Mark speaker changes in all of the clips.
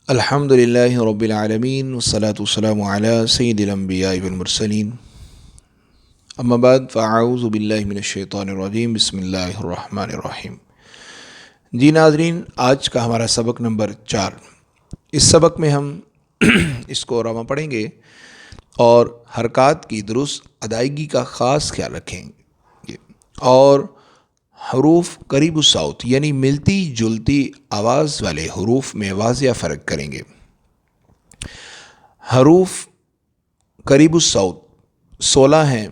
Speaker 1: الحمدللہ رب العالمین والصلاة والسلام علی سید الانبیاء والمرسلین اما بعد فاعوذ باللہ من الشیطان الرجیم بسم اللہ الرحمن الرحیم۔ جی ناظرین، آج کا ہمارا سبق نمبر 4۔ اس سبق میں ہم اس کو رواں پڑھیں گے اور حرکات کی درست ادائیگی کا خاص خیال رکھیں گے اور حروف قریب الصوت یعنی ملتی جلتی آواز والے حروف میں واضح فرق کریں گے۔ حروف قریب الصوت 16 ہیں: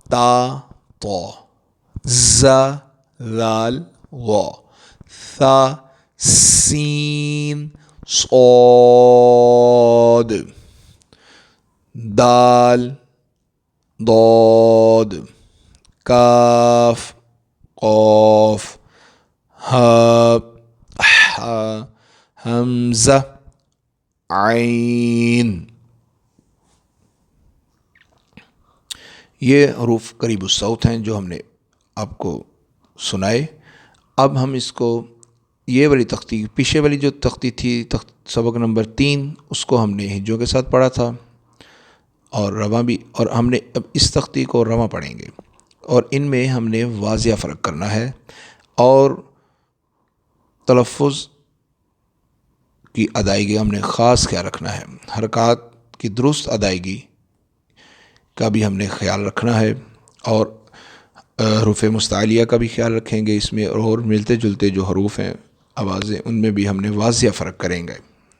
Speaker 1: تا، طا، ز، ذال، غ، ثا، سین، صاد، دال، ضاد، کاف، قاف، ہا، ح، حمزہ، عین۔ یہ حروف قریب الصوت ہیں جو ہم نے آپ کو سنائے۔ اب ہم اس کو یہ والی تختی، پیچھے والی جو تختی تھی سبق نمبر 3، اس کو ہم نے ہجوں کے ساتھ پڑھا تھا اور رواں بھی، اور ہم نے اب اس تختی کو رواں پڑھیں گے اور ان میں ہم نے واضح فرق کرنا ہے اور تلفظ کی ادائیگی ہم نے خاص خیال رکھنا ہے۔ حرکات کی درست ادائیگی کا بھی ہم نے خیال رکھنا ہے اور حروف مستعلیہ کا بھی خیال رکھیں گے اس میں، اور ملتے جلتے جو حروف ہیں آوازیں ان میں بھی ہم نے واضح فرق کریں گے۔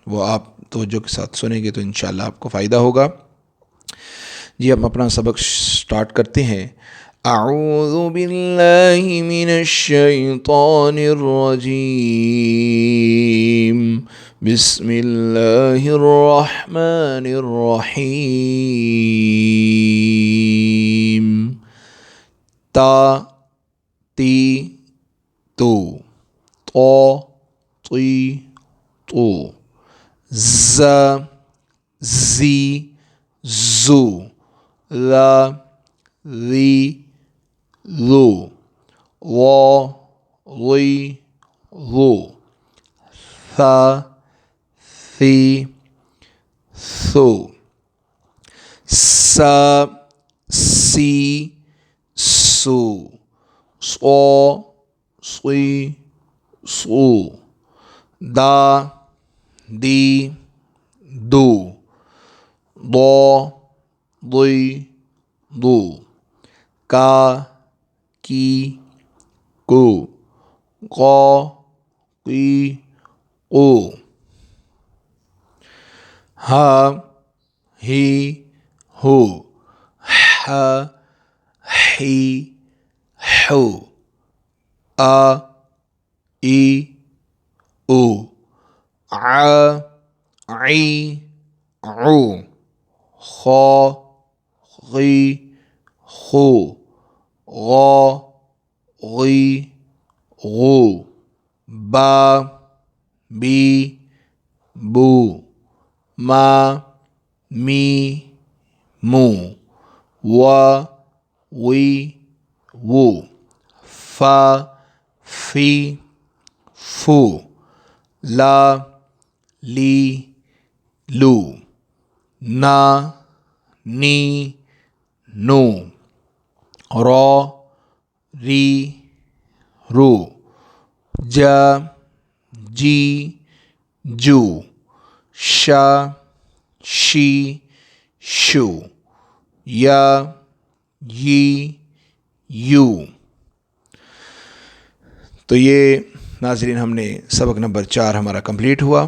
Speaker 1: وہ آپ توجہ کے ساتھ سنیں گے تو انشاءاللہ آپ کو فائدہ ہوگا۔ جی ہم اپنا سبق سٹارٹ کرتے ہیں۔ اعوذ باللہ من الشیطان الرجیم، بسم اللہ الرحمن الرحیم۔ تا، تی، تو، طا، طی، طو، ز، زی، زو، لا، ذی، ذو، وا، غی، غو، ثا، ثی، ثو، سا، سی، سو، صا، صی، صو، دا، دی، دو، ضا، ضی، ضو، کا، کی، کو، قا، قی، قو، ہا، ہی، ہو، ح، حی، حو، آ، ای، او، ع، عی، عو، خا، غی، خو، غا، غی، غو، با، بی، بو، ما، می، مو، وا، وی، وو، فا، فی، فو، لا، لی، لو، نا، نی، نو، را، ری، رو، جا، جی، جو، شا، شی، شو، یا، یی، یو۔ تو یہ ناظرین ہم نے سبق نمبر 4 ہمارا کمپلیٹ ہوا،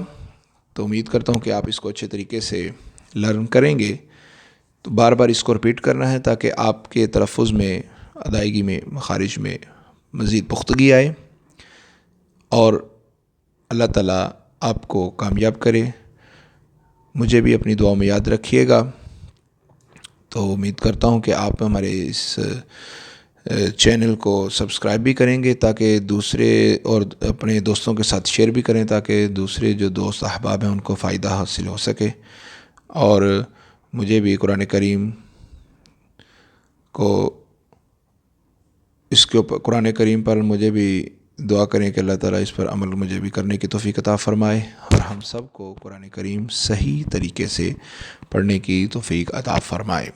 Speaker 1: تو امید کرتا ہوں کہ آپ اس کو اچھے طریقے سے لرن کریں گے۔ تو بار بار اس کو رپیٹ کرنا ہے تاکہ آپ کے تلفظ میں، ادائیگی میں، مخارج میں مزید پختگی آئے اور اللہ تعالیٰ آپ کو کامیاب کرے۔ مجھے بھی اپنی دعاؤں میں یاد رکھیے گا۔ تو امید کرتا ہوں کہ آپ ہمارے اس چینل کو سبسکرائب بھی کریں گے تاکہ دوسرے، اور اپنے دوستوں کے ساتھ شیئر بھی کریں تاکہ دوسرے جو دوست احباب ہیں ان کو فائدہ حاصل ہو سکے، اور مجھے بھی قرآن کریم کو، اس کے اوپر، قرآن کریم پر مجھے بھی دعا کریں کہ اللہ تعالیٰ اس پر عمل مجھے بھی کرنے کی توفیق عطا فرمائے اور ہم سب کو قرآن کریم صحیح طریقے سے پڑھنے کی توفیق عطا فرمائے۔